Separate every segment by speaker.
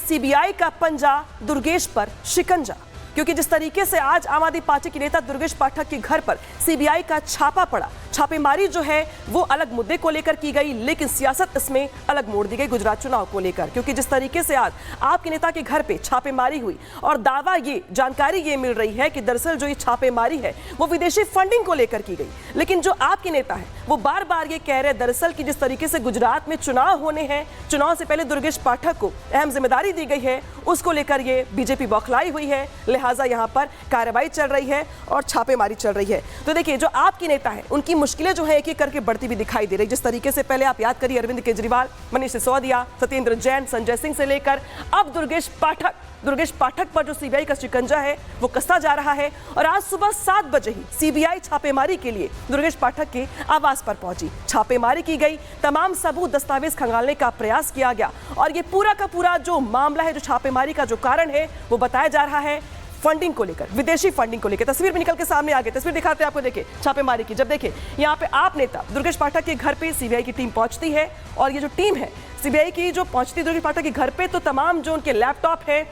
Speaker 1: CBI का पंजा, दुर्गेश पर शिकंजा। क्योंकि जिस तरीके से आज आम आदमी पार्टी के नेता दुर्गेश पाठक के घर पर सीबीआई का छापा पड़ा, छापेमारी जो है वो अलग मुद्दे को लेकर की गई, लेकिन सियासत इसमें अलग मोड़ दी गई गुजरात चुनाव को लेकर। क्योंकि जिस तरीके से आज आपके नेता के घर पे छापेमारी हुई और दावा ये, जानकारी ये मिल रही है कि दरअसल जो ये छापेमारी है वो विदेशी फंडिंग को लेकर की गई। लेकिन जो आपके नेता है वो बार बार ये कह रहे हैं दरअसल कि जिस तरीके से गुजरात में चुनाव होने हैं, चुनाव से पहले दुर्गेश पाठक को अहम जिम्मेदारी दी गई है, उसको लेकर ये बीजेपी बौखलाई हुई है, लिहाजा यहाँ पर कार्रवाई चल रही है और छापेमारी चल रही है। तो देखिए, जो आपके नेता है उनकी मुश्किलें जो है एक एक करके बढ़ती भी दिखाई दे रही। जिस तरीके से पहले आप याद करिए अरविंद केजरीवाल, मनीष सिसोदिया, सत्येंद्र जैन, संजय सिंह से लेकर अब दुर्गेश पाठक पर जो सीबीआई का शिकंजा है वो कसता जा रहा है। और आज सुबह 7 बजे ही सीबीआई छापेमारी के लिए दुर्गेश पाठक के आवास पर पहुंची। छापेमारी की गई, तमाम सबूत दस्तावेज खंगालने का प्रयास किया गया और ये पूरा का पूरा जो मामला है, जो छापेमारी का जो कारण है वो बताया जा रहा है फंडिंग को लेकर, विदेशी फंडिंग को लेकर। तस्वीर भी निकल के सामने आ गई, तस्वीर दिखाते हैं आपको। देखिए छापेमारी की, जब देखिए यहाँ पे आप नेता दुर्गेश पाठक के घर पे सीबीआई की टीम पहुंचती है और ये जो टीम है सीबीआई की जो पहुंचती है दुर्गेश पाठक के घर पे, तो तमाम जो उनके लैपटॉप है,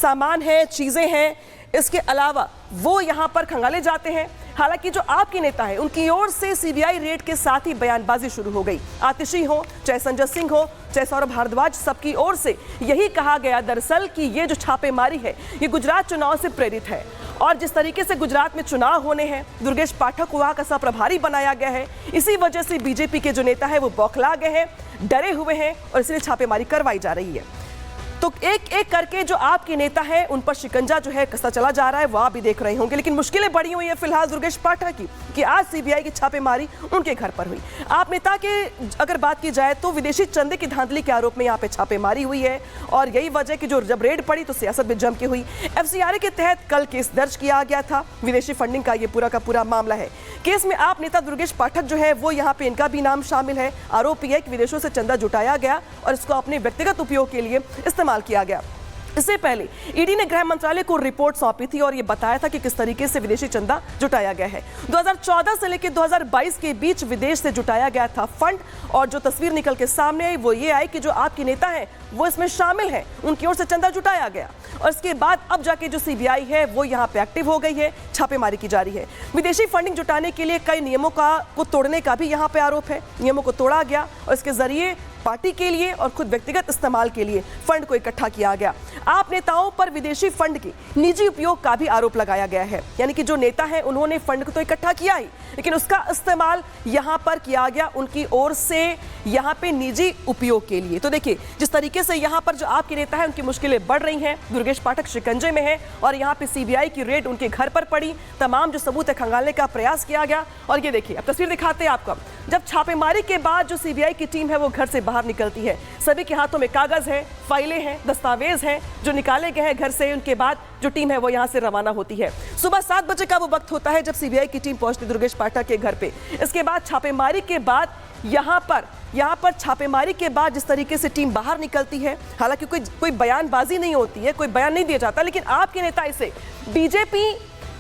Speaker 1: सामान है, चीजें हैं, इसके अलावा वो यहाँ पर खंगाले जाते हैं। हालांकि जो आपके नेता है उनकी ओर से सीबीआई रेड के साथ ही बयानबाजी शुरू हो गई। आतिशी हो, चाहे संजय सिंह हो, चाहे सौरभ भारद्वाज, सबकी ओर से यही कहा गया दरअसल कि ये जो छापेमारी है ये गुजरात चुनाव से प्रेरित है। और जिस तरीके से गुजरात में चुनाव होने हैं, दुर्गेश पाठक को वहां का सहप्रभारी बनाया गया है, इसी वजह से बीजेपी के जो नेता है वो बौखला गए हैं, डरे हुए हैं और इसलिए छापेमारी करवाई जा रही है। तो एक एक करके जो आपके नेता है उन पर शिकंजा जो है कसता चला जा रहा है, वो आप भी देख रहे होंगे। लेकिन मुश्किलें बढ़ी हुई है फिलहाल दुर्गेश पाठक की कि आज सीबीआई की छापेमारी उनके घर पर हुई। आप नेता के अगर बात की जाए तो विदेशी चंदे की धांधली के आरोप में यहाँ पे छापेमारी हुई है और यही वजह कि जो जब रेड पड़ी तो सियासत में जम के हुई। एफसीआरए के तहत कल केस दर्ज किया गया था, विदेशी फंडिंग का ये पूरा का पूरा मामला है। केस में आप नेता दुर्गेश पाठक जो है वो यहाँ पे इनका भी नाम शामिल है। आरोप यह है कि विदेशों से चंदा जुटाया गया और इसको अपने व्यक्तिगत उपयोग के लिए इस्तेमाल किया गया। इससे पहले ईडी ने गृह मंत्रालय को रिपोर्ट सौंपी थी और यह बताया था कि किस तरीके से विदेशी चंदा जुटाया गया है। 2014 से लेकर 2022 के बीच विदेश से जुटाया गया था फंड और जो तस्वीर निकल के सामने आई वो ये आई कि जो आपके नेता हैं वो इसमें शामिल हैं, उनकी ओर से चंदा जुटाया गया। और इसके बाद अब जाके जो सीबीआई है वो यहाँ पे एक्टिव हो गई है, छापेमारी की जा रही है। विदेशी फंडिंग जुटाने के लिए कई नियमों को तोड़ने का भी यहाँ पे आरोप है। नियमों को तोड़ा गया और इसके जरिए पार्टी के लिए और खुद व्यक्तिगत इस्तेमाल के लिए फंड को इकट्ठा किया गया। आप नेताओं पर विदेशी फंड के निजी उपयोग का भी आरोप लगाया गया है। यानी कि जो नेता है उन्होंने फंड को तो इकट्ठा किया ही, लेकिन उसका इस्तेमाल यहां पर किया गया उनकी ओर से यहां पे निजी उपयोग के लिए। तो देखिए जिस तरीके से यहां पर जो आपके नेता है उनकी मुश्किलें बढ़ रही हैं, दुर्गेश पाठक शिकंजे में है और यहां पे सीबीआई की रेड उनके घर पर पड़ी, तमाम जो सबूत है खंगालने का प्रयास किया गया। और ये देखिए अब तस्वीर दिखाते हैं आपको, जब छापेमारी के बाद जो सीबीआई की टीम है वो घर से बाहर निकलती है, सभी के हाथों में कागज है, फाइलें हैं, दस्तावेज हैं जो निकाले गए हैं घर से। उनके बाद जो टीम है वो यहां से रवाना होती है। सुबह 7 बजे का वो वक्त होता है जब सीबीआई की टीम पहुंचती दुर्गेश पाठक के घर पे। इसके बाद छापेमारी के बाद यहां पर छापेमारी के बाद जिस तरीके से टीम बाहर निकलती है, हालांकि कोई बयानबाजी नहीं होती है, कोई बयान नहीं दिया जाता, लेकिन आपके नेता इसे बीजेपी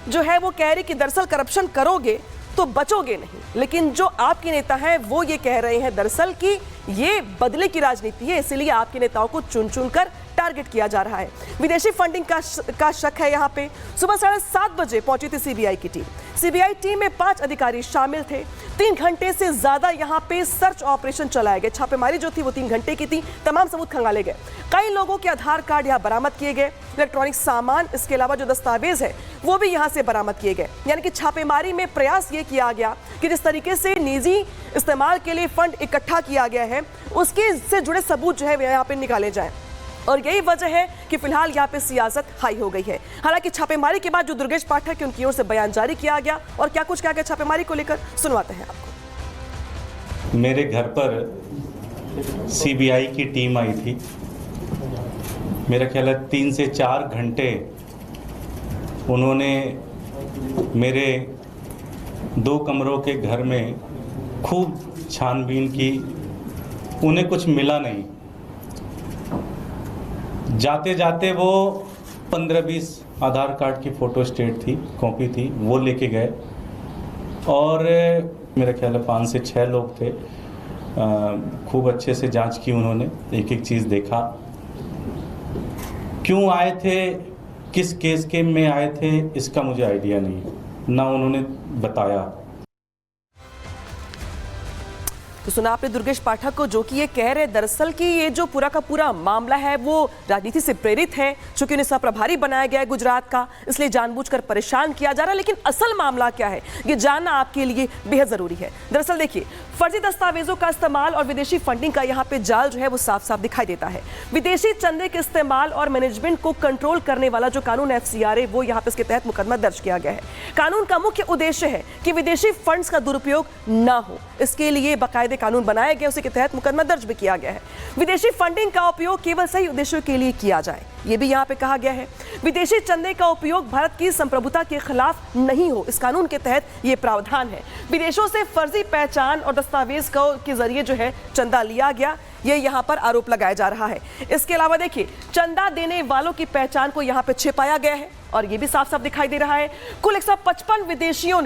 Speaker 1: जो है वो कह रही कि दरअसल करप्शन करोगे तो बचोगे नहीं। लेकिन जो आपके नेता हैं वो ये कह रहे हैं दरअसल कि ये बदले की राजनीति है, इसलिए आपके नेताओं को चुन चुनकर टारगेट किया जा रहा है। विदेशी फंडिंग का शक है। यहाँ पे सुबह 7:30 बजे पहुंची थी सीबीआई की टीम। सीबीआई टीम में 5 अधिकारी शामिल थे। 3 घंटे से ज्यादा यहाँ पे सर्च ऑपरेशन चलाए गए। छापेमारी जो थी वो 3 घंटे की थी। तमाम सबूत खंगाले गए। कई लोगों के आधार कार्ड यहाँ बरामद किए गए, इलेक्ट्रॉनिक सामान, इसके अलावा जो दस्तावेज है वो भी यहाँ से बरामद किए गए। यानी कि छापेमारी में प्रयास ये किया गया कि जिस तरीके से निजी इस्तेमाल के लिए फंड इकट्ठा किया गया है उसके से जुड़े सबूत जो है यहाँ पे निकाले जाए। और यही वजह है कि फिलहाल यहाँ पे सियासत हाई हो गई है। हालांकि छापेमारी के बाद जो दुर्गेश पाठक है उनकी ओर से बयान जारी किया गया और क्या कुछ कहा गया छापेमारी को लेकर, सुनवाते हैं आपको।
Speaker 2: मेरे घर पर सीबीआई की टीम आई थी। मेरा ख्याल है 3 से 4 घंटे उन्होंने मेरे 2 कमरों के घर में खूब छानबीन की। उन्हें कुछ मिला नहीं। जाते जाते वो 15-20 आधार कार्ड की फ़ोटो स्टेट थी, कॉपी थी, वो लेके गए। और मेरा ख्याल है 5 से 6 लोग थे। खूब अच्छे से जांच की उन्होंने, एक एक चीज़ देखा। क्यों आए थे, किस केस के में आए थे, इसका मुझे आइडिया नहीं, ना उन्होंने बताया।
Speaker 1: तो सुना आपने दुर्गेश पाठक को, जो कि ये कह रहे दरअसल कि ये जो पूरा का पूरा मामला है वो राजनीति से प्रेरित है, चूंकि उन्हें प्रभारी बनाया गया है गुजरात का, इसलिए जानबूझकर परेशान किया जा रहा है। लेकिन असल मामला क्या है ये जानना आपके लिए बेहद जरूरी है। दरअसल देखिए, फर्जी दस्तावेजों का इस्तेमाल और विदेशी फंडिंग का यहाँ पे जाल जो है वो साफ साफ दिखाई देता है। विदेशी चंदे के इस्तेमाल और मैनेजमेंट को कंट्रोल करने वाला जो कानून FCRA, वो यहाँ पे इसके तहत मुकदमा दर्ज किया गया है। कानून का मुख्य उद्देश्य है कि विदेशी फंड्स का दुरुपयोग ना हो, इसके लिए बाकायदे कानून बनाया गया, उसी के तहत मुकदमा दर्ज भी किया गया है। विदेशी फंडिंग का उपयोग केवल सही उद्देश्यों के लिए किया जाए, ये भी यहाँ पे कहा गया है। विदेशी चंदे का उपयोग भारत की संप्रभुता के खिलाफ नहीं हो, इस कानून के तहत ये प्रावधान है। विदेशों से फर्जी पहचान और दस्तावेज के जरिए जो है चंदा लिया गया, ये यहाँ पर आरोप लगाया जा रहा है। इसके अलावा देखिए, चंदा देने वालों की पहचान को यहाँ पे छिपाया गया है और ये भी साफ साफ दिखाई दे रहा है। कुल 155 विदेशियों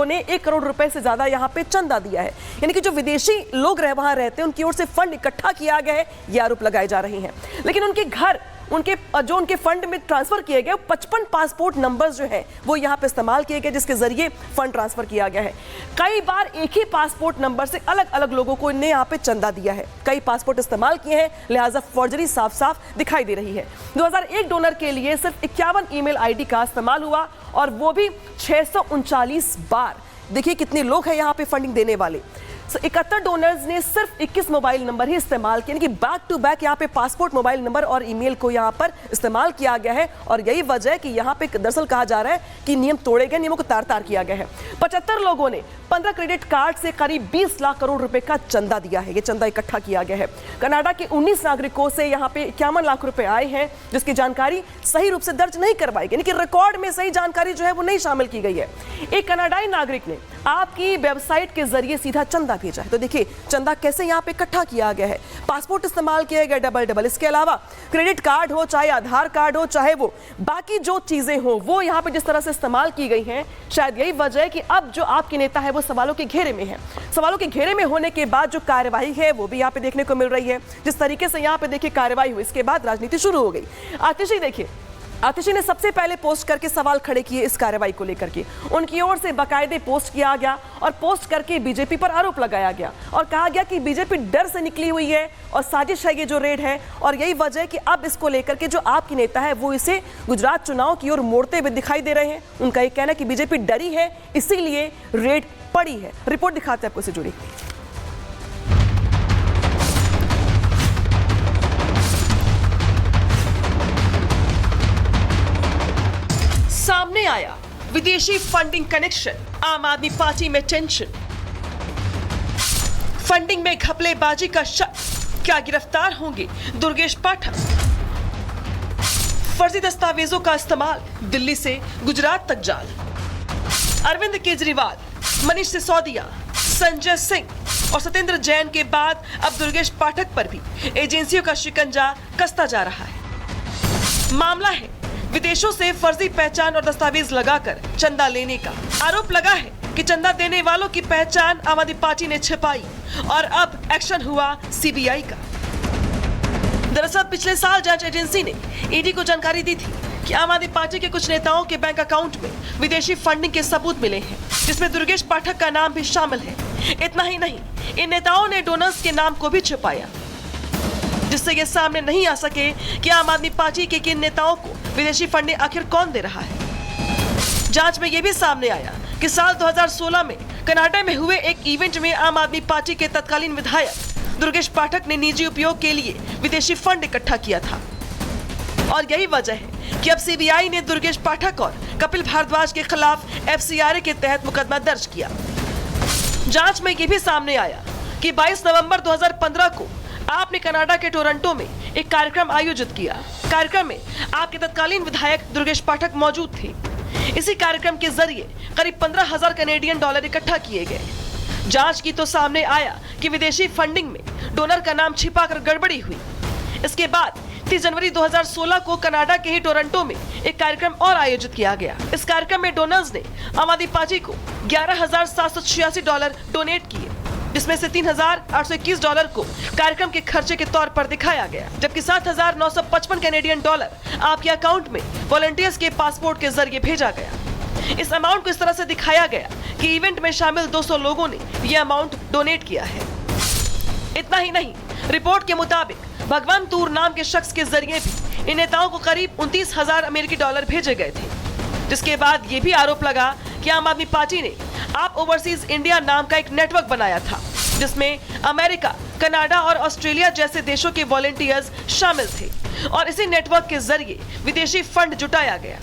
Speaker 1: ने 1 करोड़ रुपए से ज्यादा यहाँ पे चंदा दिया है, यानी कि जो विदेशी लोग वहां रहते हैं उनकी ओर से फंड इकट्ठा किया गया है, ये आरोप लगाए जा रहे हैं। लेकिन उनके घर, उनके फंड में ट्रांसफर किए गए 55 पासपोर्ट नंबर्स जो है वो यहाँ पे इस्तेमाल किए गए, जिसके जरिए फंड ट्रांसफर किया गया है। कई बार एक ही पासपोर्ट नंबर से अलग अलग लोगों को इन्हें यहाँ पे चंदा दिया है, कई पासपोर्ट इस्तेमाल किए हैं, लिहाजा फॉर्जरी साफ साफ दिखाई दे रही है। 2001 डोनर के लिए सिर्फ 51 ईमेल ID का इस्तेमाल हुआ और वो भी 639 बार। देखिए कितने लोग हैं यहाँ पे फंडिंग देने वाले। 71 डोनर्स ने सिर्फ 21 मोबाइल नंबर ही इस्तेमाल किए, यानी कि बैक टू बैक यहाँ पे पासपोर्ट, मोबाइल नंबर और ईमेल को यहाँ पर इस्तेमाल किया गया है। और यही वजह है कि यहाँ पे दरअसल कहा जा रहा है कि नियम तोड़े गए, नियमों को तार-तार किया गया है। 75 लोगों ने 15 क्रेडिट कार्ड से करीब 20 लाख करोड़ रुपए का चंदा दिया है, ये चंदा इकट्ठा किया गया है। कनाडा के 19 नागरिकों से यहाँ पे 51 लाख रुपए आए हैं, जिसकी जानकारी सही रूप से दर्ज नहीं करवाई गई, यानी कि रिकॉर्ड में सही जानकारी जो है वो नहीं शामिल की गई है। एक कनाडाई नागरिक ने आपकी वेबसाइट के जरिए सीधा चंदा भेजा है। तो देखिए चंदा कैसे यहाँ पे इकट्ठा किया गया है, पासपोर्ट इस्तेमाल किया गया डबल। इसके अलावा क्रेडिट कार्ड हो, चाहे आधार कार्ड हो, चाहे वो बाकी जो चीजें हो, वो यहाँ पे जिस तरह से इस्तेमाल की गई हैं, शायद यही वजह है कि अब जो आपके नेता है वो सवालों के घेरे में है। सवालों के घेरे में होने के बाद जो कार्यवाही है वो भी यहाँ पे देखने को मिल रही है। जिस तरीके से यहाँ पे देखिए कार्यवाही हुई, इसके बाद राजनीति शुरू हो गई। आतिशी देखिए, आतिशी ने सबसे पहले पोस्ट करके सवाल खड़े किए इस कार्रवाई को लेकर के। उनकी ओर से बाकायदे पोस्ट किया गया और पोस्ट करके बीजेपी पर आरोप लगाया गया और कहा गया कि बीजेपी डर से निकली हुई है और साजिश है ये जो रेड है, और यही वजह है कि अब इसको लेकर के जो आपकी नेता है वो इसे गुजरात चुनाव की ओर मोड़ते हुए दिखाई दे रहे हैं। उनका ये कहना है कि बीजेपी डरी है, इसीलिए रेड पड़ी है। रिपोर्ट दिखाते हैं आपको इससे जुड़ी। सामने आया विदेशी फंडिंग कनेक्शन, आम आदमी पार्टी में टेंशन। फंडिंग में घपलेबाजी का शक, क्या गिरफ्तार होंगे दुर्गेश पाठक? फर्जी दस्तावेजों का इस्तेमाल, दिल्ली से गुजरात तक जाल। अरविंद केजरीवाल, मनीष सिसोदिया, संजय सिंह और सत्येंद्र जैन के बाद अब दुर्गेश पाठक पर भी एजेंसियों का शिकंजा कसता जा रहा है। मामला है विदेशों से फर्जी पहचान और दस्तावेज लगाकर चंदा लेने का। आरोप लगा है कि चंदा देने वालों की पहचान आम आदमी पार्टी ने छिपाई और अब एक्शन हुआ CBI का। दरअसल पिछले साल जांच एजेंसी ने ED को जानकारी दी थी कि आम आदमी पार्टी के कुछ नेताओं के बैंक अकाउंट में विदेशी फंडिंग के सबूत मिले हैं, जिसमें दुर्गेश पाठक का नाम भी शामिल है। इतना ही नहीं, इन नेताओं ने डोनर्स के नाम को भी छिपाया, जिससे ये सामने नहीं आ सके कि आम आदमी पार्टी के किन नेताओं को विदेशी फंडिंग आखिर कौन दे रहा है। जांच में यह भी सामने आया कि साल 2016 में कनाडा में हुए एक इवेंट में आम आदमी पार्टी के तत्कालीन विधायक दुर्गेश पाठक ने निजी उपयोग के लिए विदेशी फंड इकट्ठा किया था। और यही वजह है कि अब CBI ने दुर्गेश पाठक और कपिल भारद्वाज के खिलाफ FCRA के तहत मुकदमा दर्ज किया। जांच में यह भी सामने आया कि 22 नवंबर 2015 को आपने कनाडा के टोरंटो में एक कार्यक्रम आयोजित किया। कार्यक्रम में आपके तत्कालीन विधायक दुर्गेश पाठक मौजूद थे। इसी कार्यक्रम के जरिए करीब 15,000 कनेडियन डॉलर इकट्ठा किए गए। जांच की तो सामने आया कि विदेशी फंडिंग में डोनर का नाम छिपाकर गड़बड़ी हुई। इसके बाद 30 जनवरी 2016 को कनाडा के ही टोरंटो में एक कार्यक्रम और आयोजित किया गया। इस कार्यक्रम में डोनर्स ने आम आदमी पार्टी को $11,786 डोनेट किए। जिसमें से $3,821 को कार्यक्रम के खर्चे के तौर पर दिखाया गया, जबकि $7,955 कैनेडियन आपके अकाउंट में वॉलंटियर्स के पासपोर्ट के जरिए भेजा गया। इस अमाउंट को इस तरह से दिखाया गया कि इवेंट में शामिल 200 लोगों ने यह अमाउंट डोनेट किया है। इतना ही नहीं, रिपोर्ट के मुताबिक भगवान तूर नाम के शख्स के जरिए भी इन नेताओं को करीब $29,000 भेजे गए थे, जिसके बाद ये भी आरोप लगा कि आम आदमी पार्टी ने आप ओवरसीज इंडिया नाम का एक नेटवर्क बनाया था, जिसमें अमेरिका, कनाडा और ऑस्ट्रेलिया जैसे देशों के वॉलंटियर्स शामिल थे और इसी नेटवर्क के जरिए विदेशी फंड जुटाया गया।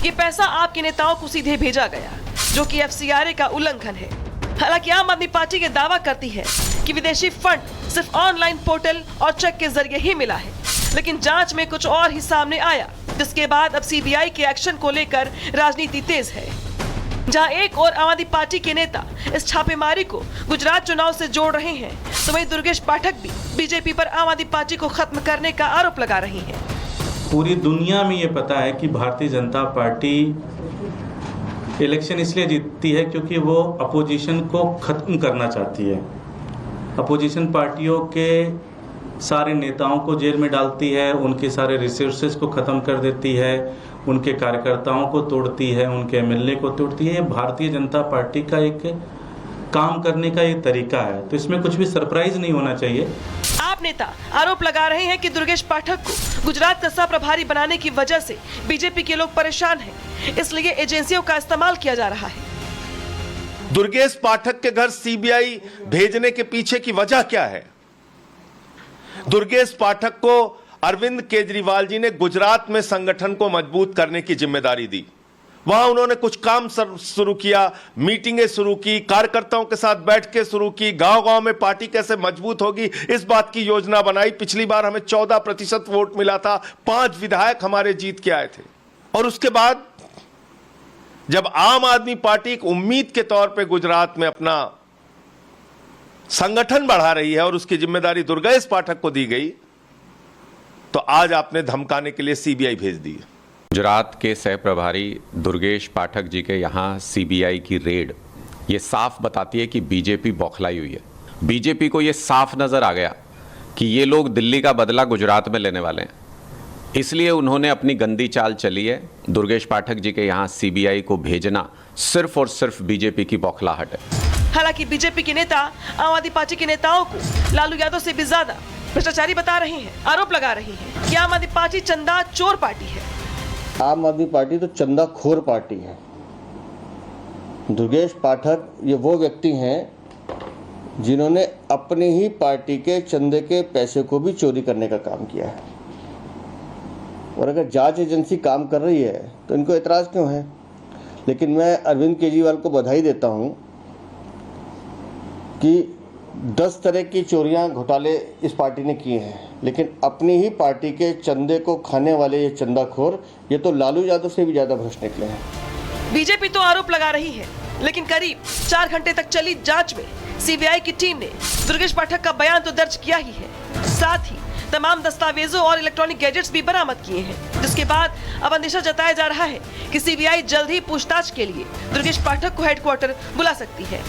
Speaker 1: ये पैसा आपके नेताओं को सीधे भेजा गया, जो कि FCRA का उल्लंघन है। हालांकि आम आदमी पार्टी के दावा करती है कि विदेशी फंड सिर्फ ऑनलाइन पोर्टल और चेक के जरिए ही मिला है, लेकिन जांच में कुछ और ही सामने आया, जिसके बाद अब CBI के एक्शन को लेकर राजनीति तेज है। जहां एक और आम आदमी पार्टी के नेता इस छापेमारी को गुजरात चुनाव से जोड़ रहे हैं, तो वहीं दुर्गेश पाठक भी बीजेपी पर आम आदमी पार्टी को खत्म करने का आरोप लगा रही हैं।
Speaker 2: पूरी दुनिया में ये पता है कि भारतीय जनता पार्टी इलेक्शन इसलिए जीतती है क्योंकि वो अपोजिशन को खत्म करना चाहती है। अपोजिशन पार्टियों के सारे नेताओं को जेल में डालती है, उनके सारे रिसोर्सेज को ख़त्म कर देती है, उनके कार्यकर्ताओं को तोड़ती है, उनके MLA को तोड़ती है। ये भारतीय जनता पार्टी का एक काम करने का एक तरीका है, तो इसमें कुछ भी सरप्राइज नहीं होना चाहिए।
Speaker 1: आप नेता आरोप लगा रहे हैं कि दुर्गेश पाठक को गुजरात का सह प्रभारी बनाने की वजह से बीजेपी के लोग परेशान हैं, इसलिए एजेंसियों का इस्तेमाल किया जा रहा है।
Speaker 3: दुर्गेश पाठक के घर CBI भेजने के पीछे की वजह क्या है? दुर्गेश पाठक को अरविंद केजरीवाल जी ने गुजरात में संगठन को मजबूत करने की जिम्मेदारी दी। वहां उन्होंने कुछ काम शुरू किया, मीटिंगें शुरू की, कार्यकर्ताओं के साथ बैठ के शुरू की, गांव-गांव में पार्टी कैसे मजबूत होगी इस बात की योजना बनाई। पिछली बार हमें 14% वोट मिला था, 5 विधायक हमारे जीत के आए थे। और उसके बाद जब आम आदमी पार्टी एक उम्मीद के तौर पे गुजरात में अपना संगठन बढ़ा रही है और उसकी जिम्मेदारी दुर्गेश पाठक को दी गई, तो आज आपने धमकाने के लिए CBI भेज दी।
Speaker 4: गुजरात के सह प्रभारी दुर्गेश पाठक जी के यहाँ CBI की रेड ये साफ बताती है कि बीजेपी बौखलाई हुई है। बीजेपी को ये साफ नजर आ गया कि ये लोग दिल्ली का बदला गुजरात में लेने वाले हैं, इसलिए उन्होंने अपनी गंदी चाल चली है। दुर्गेश पाठक जी के यहाँ CBI को भेजना सिर्फ और सिर्फ बीजेपी की बौखलाहट है।
Speaker 1: हालांकि बीजेपी के नेता आम आदमी पार्टी के नेताओं को लालू यादव से भी ज्यादा भ्रष्टाचारी बता रहे हैं। आरोप लगा रही हैं कि आम आदमी पार्टी चंदा चोर पार्टी है।
Speaker 5: आम आदमी पार्टी तो चंदाखोर पार्टी है। दुर्गेश पाठक ये वो व्यक्ति हैं जिन्होंने अपनी ही पार्टी के चंदे के पैसे को भी चोरी करने का काम किया है। और अगर जांच एजेंसी काम कर रही है तो इनको एतराज़ क्यों है? लेकिन मैं अरविंद केजरीवाल को बधाई देता हूं कि 10 तरह की चोरियां घोटाले इस पार्टी ने किए हैं, लेकिन अपनी ही पार्टी के चंदे को खाने वाले ये चंदाखोर, ये तो लालू यादव से भी ज्यादा भ्रष्ट निकले हैं।
Speaker 1: बीजेपी तो आरोप लगा रही है, लेकिन करीब 4 घंटे तक चली जांच में CBI की टीम ने दुर्गेश पाठक का बयान तो दर्ज किया ही है, साथ ही तमाम दस्तावेजों और इलेक्ट्रॉनिक गैजेट्स भी बरामद किए हैं, जिसके बाद अब अंदेशा जताया जा रहा है कि CBI जल्द ही पूछताछ के लिए दुर्गेश पाठक को हेडक्वार्टर बुला सकती है।